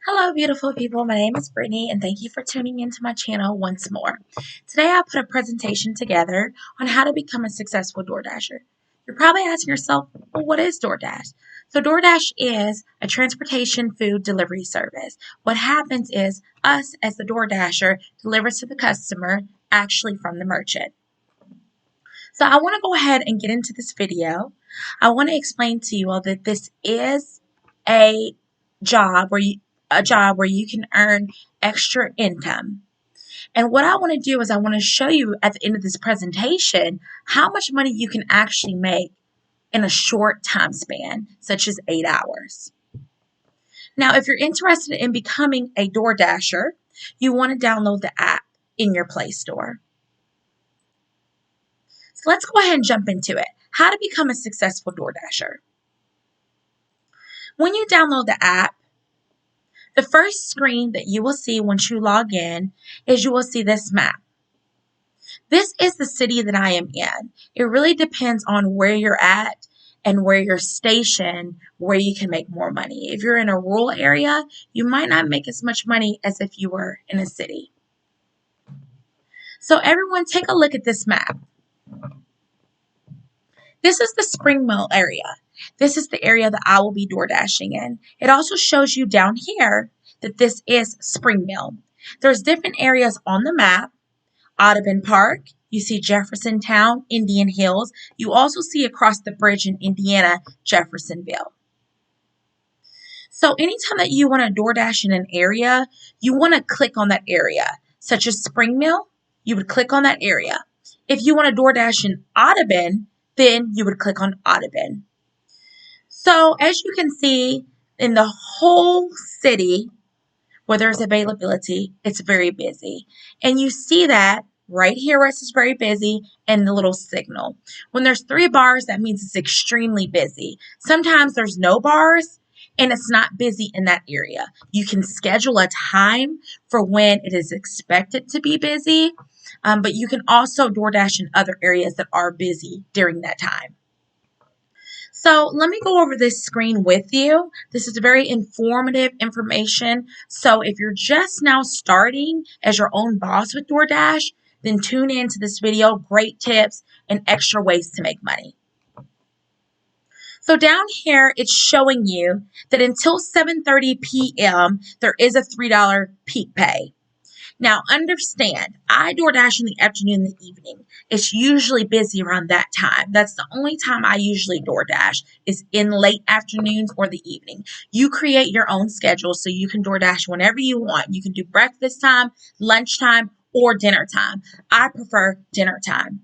Hello, beautiful people. My name is Brittany, and thank you for tuning into my channel once more. Today, I put a presentation together on how to become a successful DoorDasher. You're probably asking yourself, well, what is DoorDash? So, DoorDash is a transportation food delivery service. What happens is us, as the DoorDasher, delivers to the customer actually from the merchant. So, I want to go ahead and get into this video. I want to explain to you all that this is a job where you can earn extra income. And what I want to do is I want to show you at the end of this presentation how much money you can actually make in a short time span, such as 8 hours. Now, if you're interested in becoming a DoorDasher, you want to download the app in your Play Store. So let's go ahead and jump into it. How to become a successful DoorDasher. When you download the app, the first screen that you will see once you log in is you will see this map. This is the city that I am in. It really depends on where you're at and where you're stationed, where you can make more money. If you're in a rural area, you might not make as much money as if you were in a city. So everyone, take a look at this map. This is the Spring Mill area. This is the area that I will be door dashing in. It also shows you down here that this is Spring Mill. There's different areas on the map. Audubon Park, you see Jeffersontown, Indian Hills. You also see across the bridge in Indiana, Jeffersonville. So anytime that you want to door dash in an area, you want to click on that area, such as Spring Mill, you would click on that area. If you want to door dash in Audubon, then you would click on Audubon. So as you can see, in the whole city, where there's availability, it's very busy. And you see that right here where it says very busy and the little signal. When there's 3 bars, that means it's extremely busy. Sometimes there's no bars and it's not busy in that area. You can schedule a time for when it is expected to be busy, but you can also DoorDash in other areas that are busy during that time. So let me go over this screen with you. This is very informative information. So if you're just now starting as your own boss with DoorDash, then tune into this video. Great tips and extra ways to make money. So down here, it's showing you that until 7:30 p.m., there is a $3 peak pay. Now, understand, I DoorDash in the afternoon and the evening. It's usually busy around that time. That's the only time I usually DoorDash is in late afternoons or the evening. You create your own schedule so you can DoorDash whenever you want. You can do breakfast time, lunchtime, or dinner time. I prefer dinner time.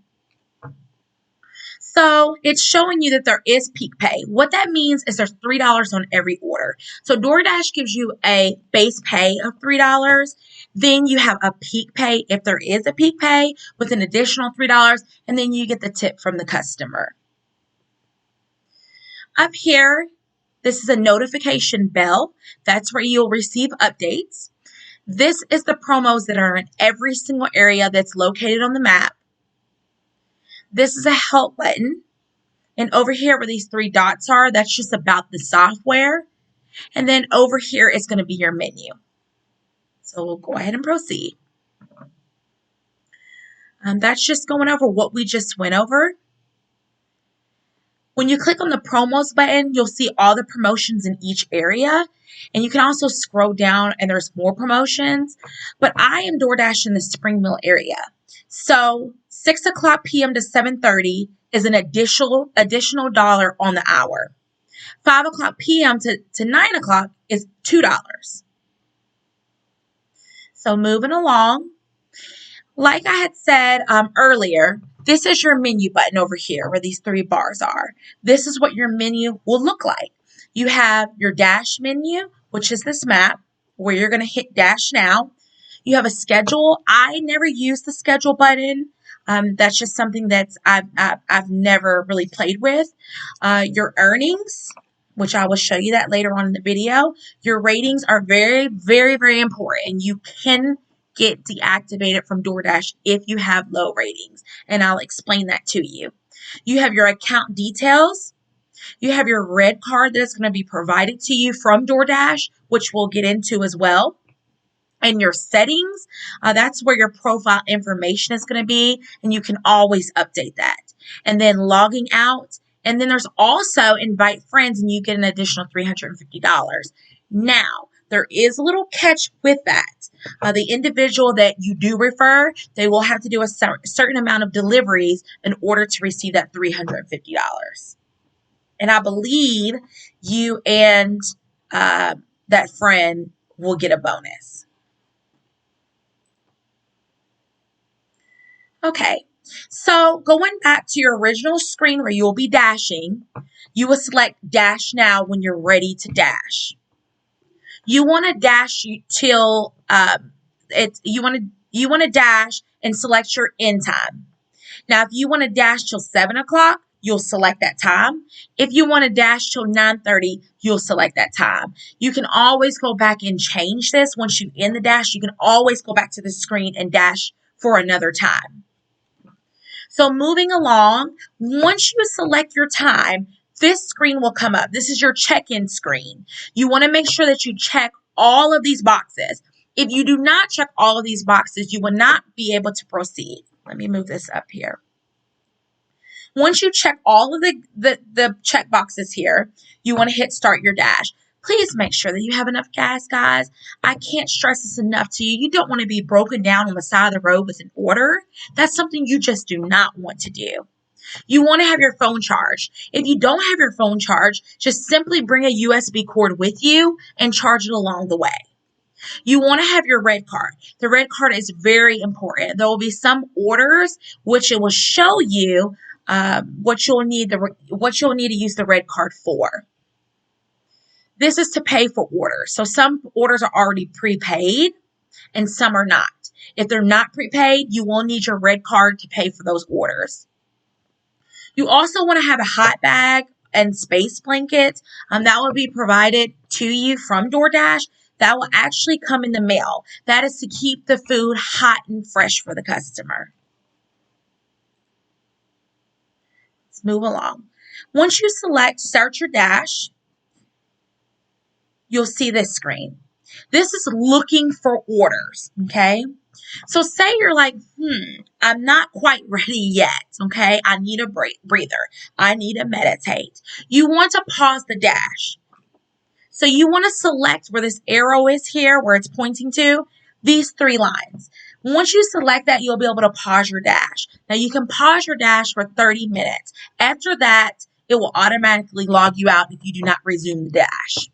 So it's showing you that there is peak pay. What that means is there's $3 on every order. So DoorDash gives you a base pay of $3. Then you have a peak pay if there is a peak pay with an additional $3. And then you get the tip from the customer. Up here, this is a notification bell. That's where you'll receive updates. This is the promos that are in every single area that's located on the map. This is a help button. And over here where these 3 dots are, that's just about the software. And then over here is going to be your menu. So we'll go ahead and proceed. That's just going over what we just went over. When you click on the promos button, you'll see all the promotions in each area. And you can also scroll down and there's more promotions. But I am DoorDash in the Spring Mill area. So 6 o'clock p.m. to 7:30 is an additional $1 on the hour. 5 o'clock p.m. to 9 o'clock is $2. So moving along, like I had said earlier, this is your menu button over here where these 3 bars are. This is what your menu will look like. You have your dash menu, which is this map where you're going to hit dash now. You have a schedule. I never use the schedule button. That's just something that's I've never really played with. Your earnings, which I will show you that later on in the video. Your ratings are very, very, very important. You can get deactivated from DoorDash if you have low ratings, and I'll explain that to you. You have your account details. You have your red card that is going to be provided to you from DoorDash, which we'll get into as well. And your settings, that's where your profile information is going to be, and you can always update that. And then logging out, and then there's also invite friends, and you get an additional $350. Now, there is a little catch with that. The individual that you do refer, they will have to do a certain amount of deliveries in order to receive that $350. And I believe you and that friend will get a bonus. Okay, so going back to your original screen where you will be dashing, you will select Dash Now when you're ready to dash. You want to dash till you want to dash and select your end time. Now, if you want to dash till 7 o'clock, you'll select that time. If you want to dash till 9:30, you'll select that time. You can always go back and change this. Once you end the dash, you can always go back to the screen and dash for another time. So moving along, once you select your time, this screen will come up. This is your check-in screen. You want to make sure that you check all of these boxes. If you do not check all of these boxes, you will not be able to proceed. Let me move this up here. Once you check all of the check boxes here, you want to hit start your dash. Please make sure that you have enough gas, guys. I can't stress this enough to you. You don't want to be broken down on the side of the road with an order. That's something you just do not want to do. You want to have your phone charged. If you don't have your phone charged, just simply bring a USB cord with you and charge it along the way. You want to have your red card. The red card is very important. There will be some orders which it will show you what you'll need to use the red card for. This is to pay for orders. So some orders are already prepaid and some are not. If they're not prepaid, you will need your red card to pay for those orders. You also want to have a hot bag and space blanket that will be provided to you from DoorDash. That will actually come in the mail. That is to keep the food hot and fresh for the customer. Let's move along. Once you select Start Your Dash, you'll see this screen. This is looking for orders, okay? So say you're like, I'm not quite ready yet, okay? I need a breather. I need to meditate. You want to pause the dash. So you want to select where this arrow is here, where it's pointing to, these 3 lines. Once you select that, you'll be able to pause your dash. Now you can pause your dash for 30 minutes. After that, it will automatically log you out if you do not resume the dash.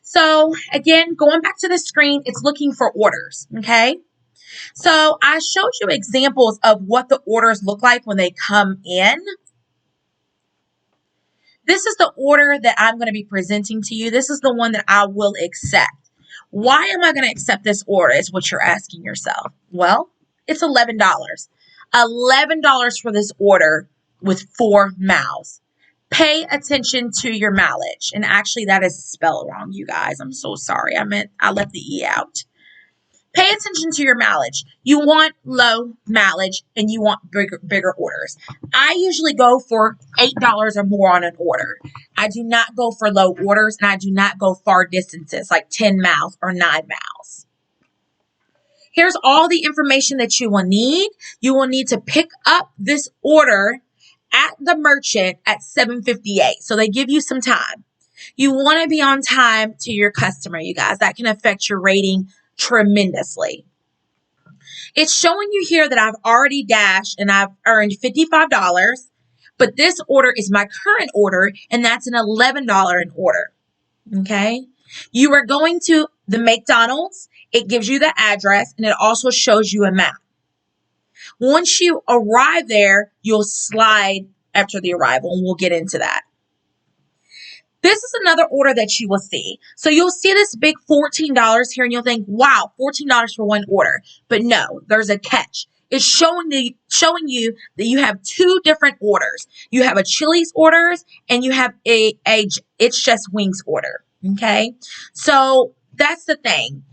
So again, going back to the screen, it's looking for orders, okay? So I showed you examples of what the orders look like when they come in. This is the order that I'm going to be presenting to you. This is the one that I will accept. Why am I going to accept this order is what you're asking yourself. Well, it's $11. $11 for this order with 4 mouths. Pay attention to your mileage. And actually, that is spelled wrong, you guys. I'm so sorry. I left the E out. Pay attention to your mileage. You want low mileage and you want bigger orders. I usually go for $8 or more on an order. I do not go for low orders and I do not go far distances like 10 miles or 9 miles. Here's all the information that you will need. You will need to pick up this order at the merchant at 7:58. So they give you some time. You want to be on time to your customer, you guys. That can affect your rating tremendously. It's showing you here that I've already dashed and I've earned $55, but this order is my current order and that's an $11 an order. Okay. You are going to the McDonald's. It gives you the address and it also shows you a map. Once you arrive there, you'll slide after the arrival and we'll get into that. This is another order that you will see. So you'll see this big $14 here and you'll think, wow, $14 for one order. But no, there's a catch. It's showing you that you have 2 different orders. You have a Chili's orders and you have a It's Just Wings order. Okay. So that's the thing.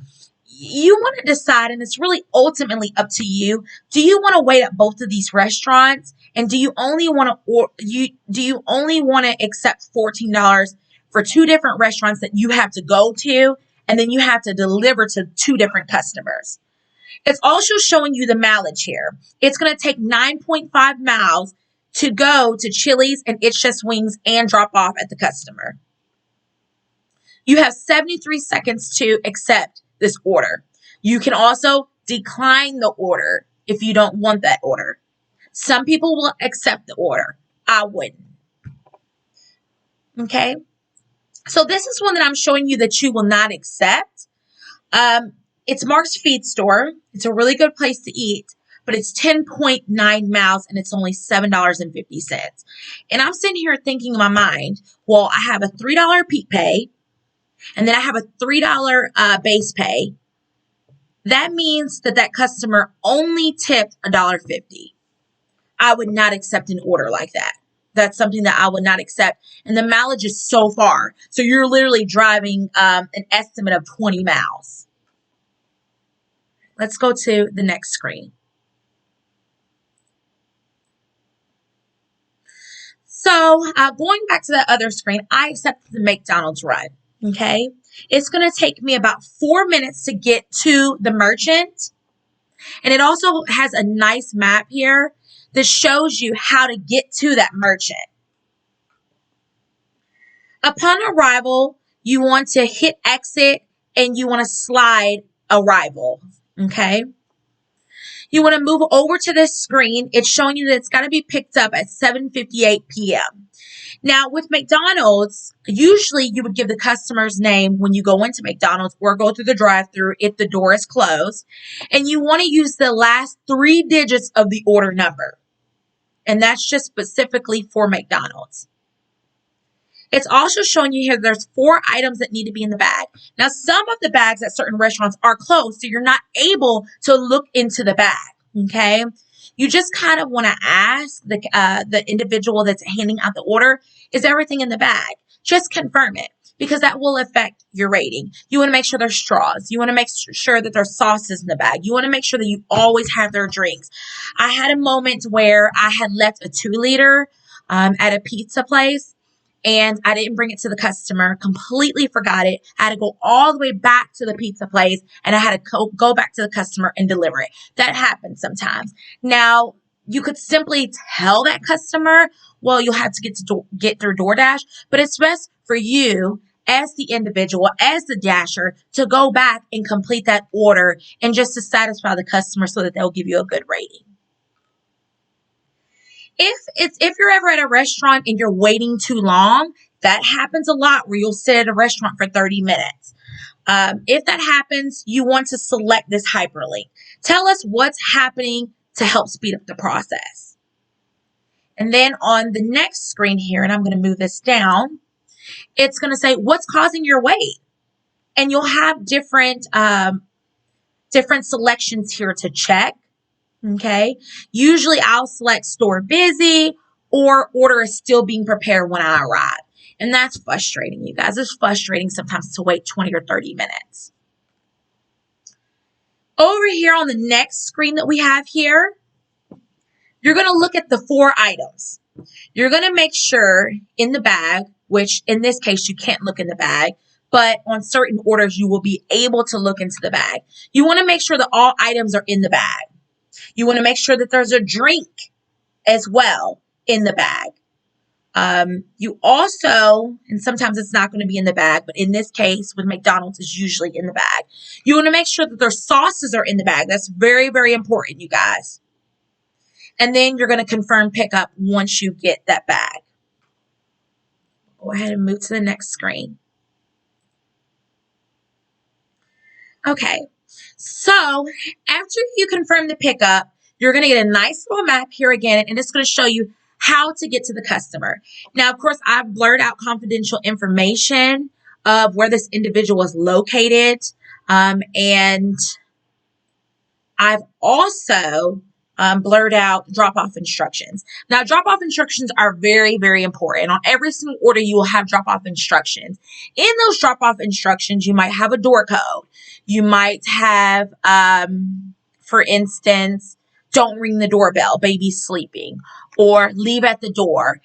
you want to decide, and it's really ultimately up to you. Do you want to wait at both of these restaurants, and do you only want to, or do you only want to accept $14 for two different restaurants that you have to go to, and then you have to deliver to two different customers? It's also showing you the mileage here. It's going to take 9.5 miles to go to Chili's and It's Just Wings and drop off at the customer. You have 73 seconds to accept this order. You can also decline the order if you don't want that order. Some people will accept the order. I wouldn't. Okay? So this is one that I'm showing you that you will not accept. It's Mark's Feed Store. It's a really good place to eat, but it's 10.9 miles and it's only $7.50. And I'm sitting here thinking in my mind, well, I have a $3 peak pay, and then I have a $3 base pay. That means that customer only tipped $1.50. I would not accept an order like that. That's something that I would not accept. And the mileage is so far. So you're literally driving an estimate of 20 miles. Let's go to the next screen. So going back to that other screen, I accepted the McDonald's run. Okay. It's going to take me about 4 minutes to get to the merchant. And it also has a nice map here that shows you how to get to that merchant. Upon arrival, you want to hit exit and you want to slide arrival. Okay. You want to move over to this screen. It's showing you that it's got to be picked up at 7:58 p.m. Now, with McDonald's, usually you would give the customer's name when you go into McDonald's or go through the drive-thru if the door is closed. And you want to use the last 3 digits of the order number. And that's just specifically for McDonald's. It's also showing you here there's 4 items that need to be in the bag. Now, some of the bags at certain restaurants are closed, so you're not able to look into the bag, okay? You just kind of want to ask the individual that's handing out the order, is everything in the bag? Just confirm it, because that will affect your rating. You want to make sure there's straws. You want to make sure that there's sauces in the bag. You want to make sure that you always have their drinks. I had a moment where I had left a 2-liter at a pizza place, and I didn't bring it to the customer, completely forgot it. I had to go all the way back to the pizza place, and I had to go back to the customer and deliver it. That happens sometimes. Now, you could simply tell that customer, well, you'll have to get through Doordash, but it's best for you as the individual, as the dasher, to go back and complete that order and just to satisfy the customer so that they'll give you a good rating. If you're ever at a restaurant and you're waiting too long, that happens a lot where you'll sit at a restaurant for 30 minutes. If that happens, you want to select this hyperlink. Tell us what's happening to help speed up the process. And then on the next screen here, and I'm going to move this down, it's going to say what's causing your wait. And you'll have different selections here to check. Okay. Usually I'll select store busy or order is still being prepared when I arrive. And that's frustrating, you guys. It's frustrating sometimes to wait 20 or 30 minutes. Over here on the next screen that we have here, you're going to look at the 4 items. You're going to make sure in the bag, which in this case you can't look in the bag, but on certain orders you will be able to look into the bag. You want to make sure that all items are in the bag. You want to make sure that there's a drink as well in the bag. You also, and sometimes it's not going to be in the bag, but in this case with McDonald's, it's usually in the bag. You want to make sure that their sauces are in the bag. That's very, very important, you guys. And then you're going to confirm pickup once you get that bag. Go ahead and move to the next screen. Okay. So after you confirm the pickup, you're going to get a nice little map here again, and it's going to show you how to get to the customer. Now, of course, I've blurred out confidential information of where this individual is located. And I've also blurred out drop-off instructions. Now, drop-off instructions are very, very important. On every single order, you will have drop-off instructions. In those drop-off instructions, you might have a door code. You might have, for instance, don't ring the doorbell, baby's sleeping, or leave at the door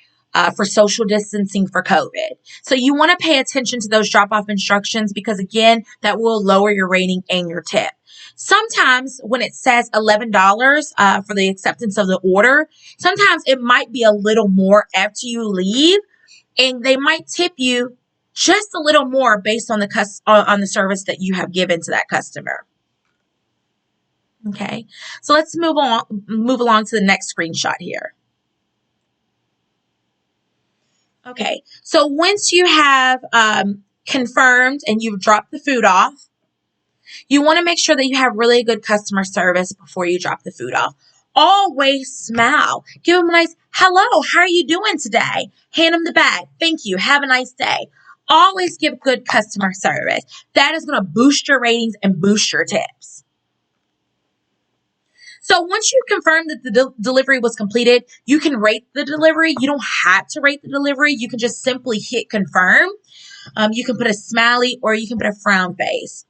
for social distancing for COVID. So you want to pay attention to those drop-off instructions because, again, that will lower your rating and your tip. Sometimes when it says $11 for the acceptance of the order, sometimes it might be a little more after you leave, and they might tip you just a little more based on the service that you have given to that customer. Okay, so let's move along to the next screenshot here. Okay, so once you have confirmed and you've dropped the food off, you want to make sure that you have really good customer service before you drop the food off. Always smile. Give them a nice, hello, how are you doing today? Hand them the bag. Thank you. Have a nice day. Always give good customer service. That is going to boost your ratings and boost your tips. So once you confirm that the delivery was completed, you can rate the delivery. You don't have to rate the delivery. You can just simply hit confirm. You can put a smiley or you can put a frown face.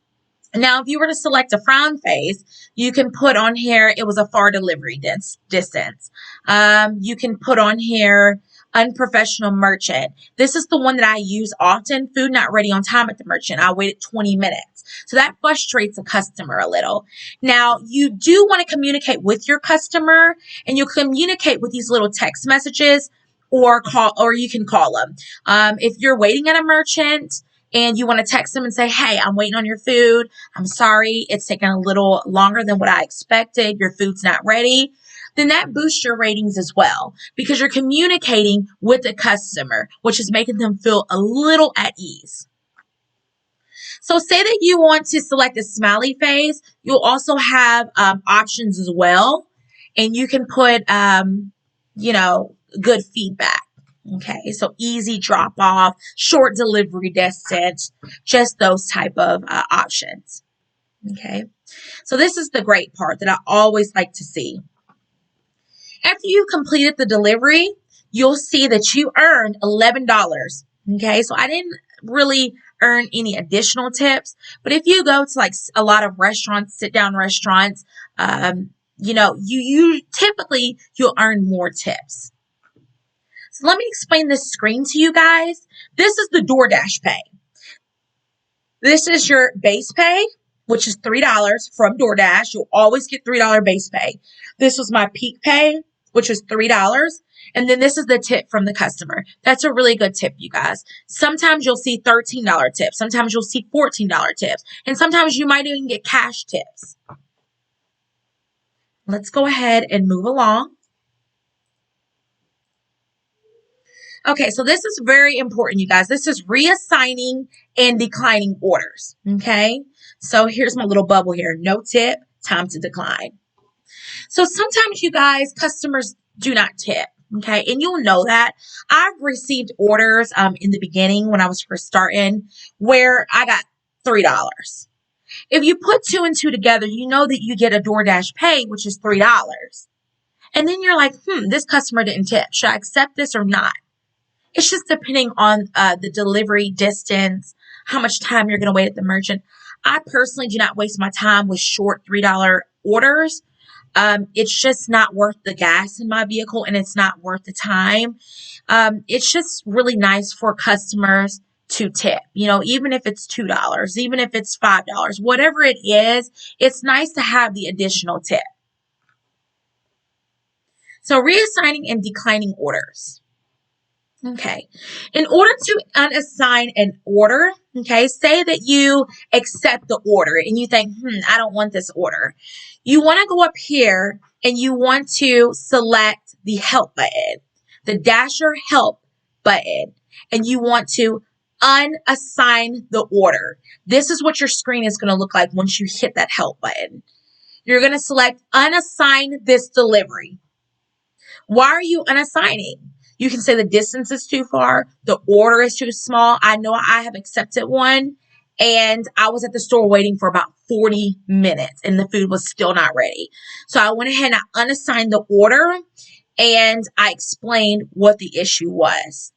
Now, if you were to select a frown face, you can put on here, it was a far delivery distance. You can put on here, unprofessional merchant. This is the one that I use often. Food not ready on time at the merchant. I waited 20 minutes. So that frustrates a customer a little. Now, you do want to communicate with your customer, and you'll communicate with these little text messages or you can call them. If you're waiting at a merchant, and you want to text them and say, hey, I'm waiting on your food. I'm sorry, it's taking a little longer than what I expected. Your food's not ready. Then that boosts your ratings as well because you're communicating with the customer, which is making them feel a little at ease. So say that you want to select a smiley face. You'll also have options as well. And you can put, good feedback. Okay, so easy drop off, short delivery distance, just those type of options. Okay, so this is the great part that I always like to see. After you've completed the delivery, you'll see that you earned $11. Okay, so I didn't really earn any additional tips, but if you go to like a lot of restaurants, sit down restaurants, you typically you'll earn more tips. So let me explain this screen to you guys. This is the Doordash pay. This is your base pay, which is $3 from Doordash. You'll always get $3 base pay. This was my peak pay, which is $3. And then this is the tip from the customer. That's a really good tip, you guys. Sometimes you'll see $13 tips. Sometimes you'll see $14 tips. And sometimes you might even get cash tips. Let's go ahead and move along. Okay, so this is very important, you guys. This is reassigning and declining orders, okay? So here's my little bubble here. No tip, time to decline. So sometimes, you guys, customers do not tip, okay? And you'll know that. I've received orders in the beginning when I was first starting where I got $3. If you put 2 and 2 together, you know that you get a Doordash pay, which is $3. And then you're like, this customer didn't tip. Should I accept this or not? It's just depending on the delivery distance, how much time you're going to wait at the merchant. I personally do not waste my time with short $3 orders. It's just not worth the gas in my vehicle, and it's not worth the time. It's just really nice for customers to tip, even if it's $2, even if it's $5, whatever it is, it's nice to have the additional tip. So reassigning and declining orders. Okay, in order to unassign an order, okay, say that you accept the order and you think, I don't want this order. You want to go up here and you want to select the help button, the Dasher help button, and you want to unassign the order. This is what your screen is going to look like once you hit that help button. You're going to select unassign this delivery. Why are you unassigning? You can say the distance is too far, the order is too small. I know I have accepted one and I was at the store waiting for about 40 minutes and the food was still not ready. So I went ahead and I unassigned the order and I explained what the issue was.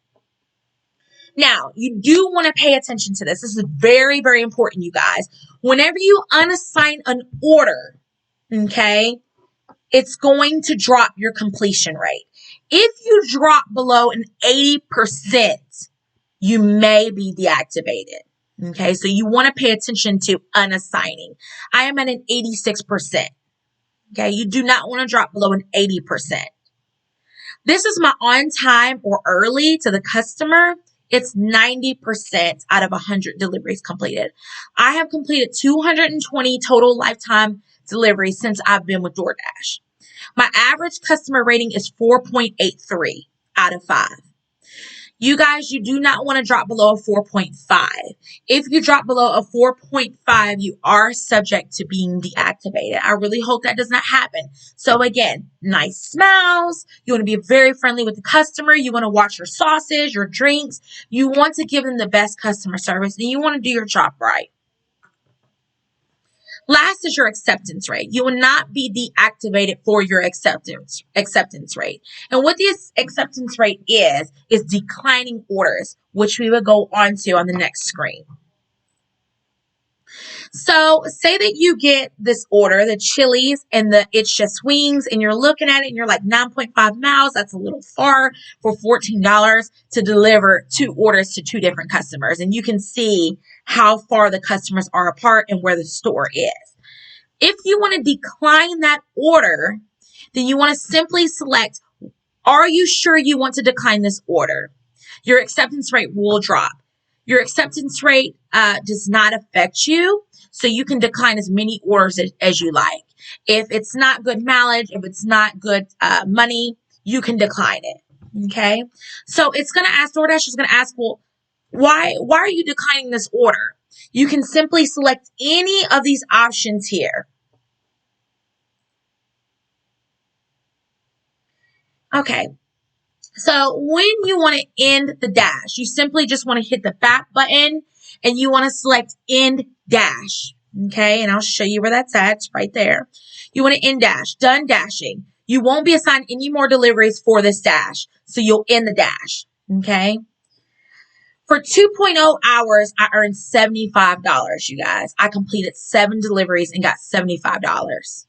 Now, you do want to pay attention to this. This is very, very important, you guys. Whenever you unassign an order, okay, it's going to drop your completion rate. If you drop below an 80%, you may be deactivated. Okay, so you want to pay attention to unassigning. I am at an 86%. Okay, you do not want to drop below an 80%. This is my on time or early to the customer. It's 90% out of 100 deliveries completed. I have completed 220 total lifetime deliveries since I've been with DoorDash. My average customer rating is 4.83 out of 5. You guys, you do not want to drop below a 4.5. If you drop below a 4.5, you are subject to being deactivated. I really hope that does not happen. So again, nice smiles. You want to be very friendly with the customer. You want to watch your sauces, your drinks. You want to give them the best customer service, and you want to do your job right. Last is your acceptance rate. You will not be deactivated for your acceptance rate. And what this acceptance rate is declining orders, which we will go on to on the next screen. So say that you get this order, the Chili's and the It's Just Wings, and you're looking at it and you're like 9.5 miles. That's a little far for $14 to deliver 2 orders to 2 different customers. And you can see how far the customers are apart and where the store is. If you want to decline that order, then you want to simply select, are you sure you want to decline this order? Your acceptance rate will drop. Your acceptance rate does not affect you, so you can decline as many orders as you like. If it's not good mileage, if it's not good money, you can decline it, okay? So it's going to ask, DoorDash is going to ask, well, why are you declining this order? You can simply select any of these options here. Okay, so when you want to end the dash, you simply just want to hit the back button and you want to select end dash. Okay, and I'll show you where that's at. It's right there. You want to end dash, done dashing. You won't be assigned any more deliveries for this dash, so you'll end the dash. Okay. For 2.0 hours, I earned $75, you guys. I completed 7 deliveries and got $75.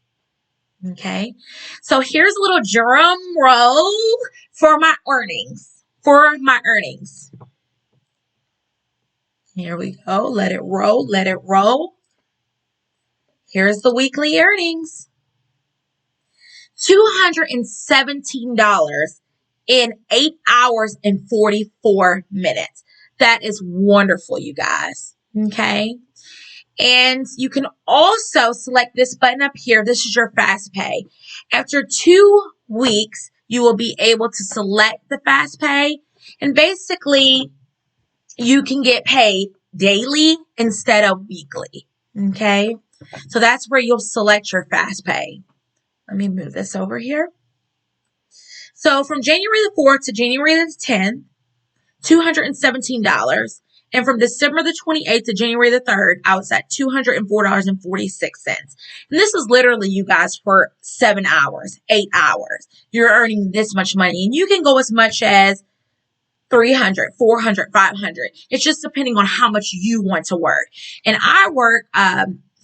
Okay, so here's a little drum roll for my earnings. Here we go. Let it roll. Let it roll. Here's the weekly earnings. $217 in 8 hours and 44 minutes. That is wonderful, you guys. Okay. And you can also select this button up here. This is your fast pay. After 2 weeks, you will be able to select the fast pay. And basically, you can get paid daily instead of weekly. Okay. So that's where you'll select your fast pay. Let me move this over here. So from January the 4th to January the 10th, $217. And from December the 28th to January the 3rd, I was at $204.46. And this is literally, you guys, for 7 hours, 8 hours. You're earning this much money. And you can go as much as 300, 400, 500. It's just depending on how much you want to work. And I work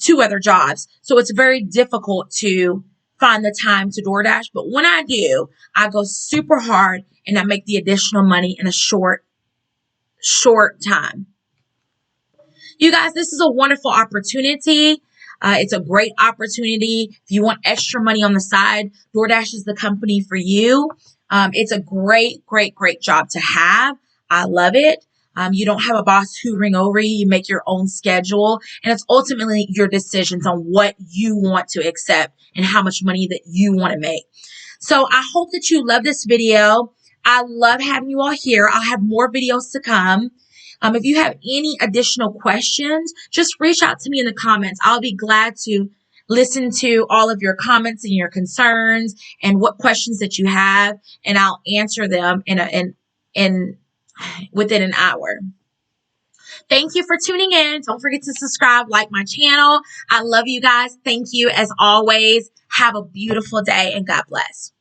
2 other jobs, so it's very difficult to find the time to DoorDash. But when I do, I go super hard and I make the additional money in a short time. You guys, this is a wonderful opportunity. It's a great opportunity. If you want extra money on the side, DoorDash is the company for you. It's a great job to have. I love it. You don't have a boss hoovering over you. You make your own schedule. And it's ultimately your decisions on what you want to accept and how much money that you want to make. So I hope that you love this video. I love having you all here. I'll have more videos to come. If you have any additional questions, just reach out to me in the comments. I'll be glad to listen to all of your comments and your concerns and what questions that you have, and I'll answer them within an hour. Thank you for tuning in. Don't forget to subscribe, like my channel. I love you guys. Thank you as always. Have a beautiful day and God bless.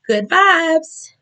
Good vibes.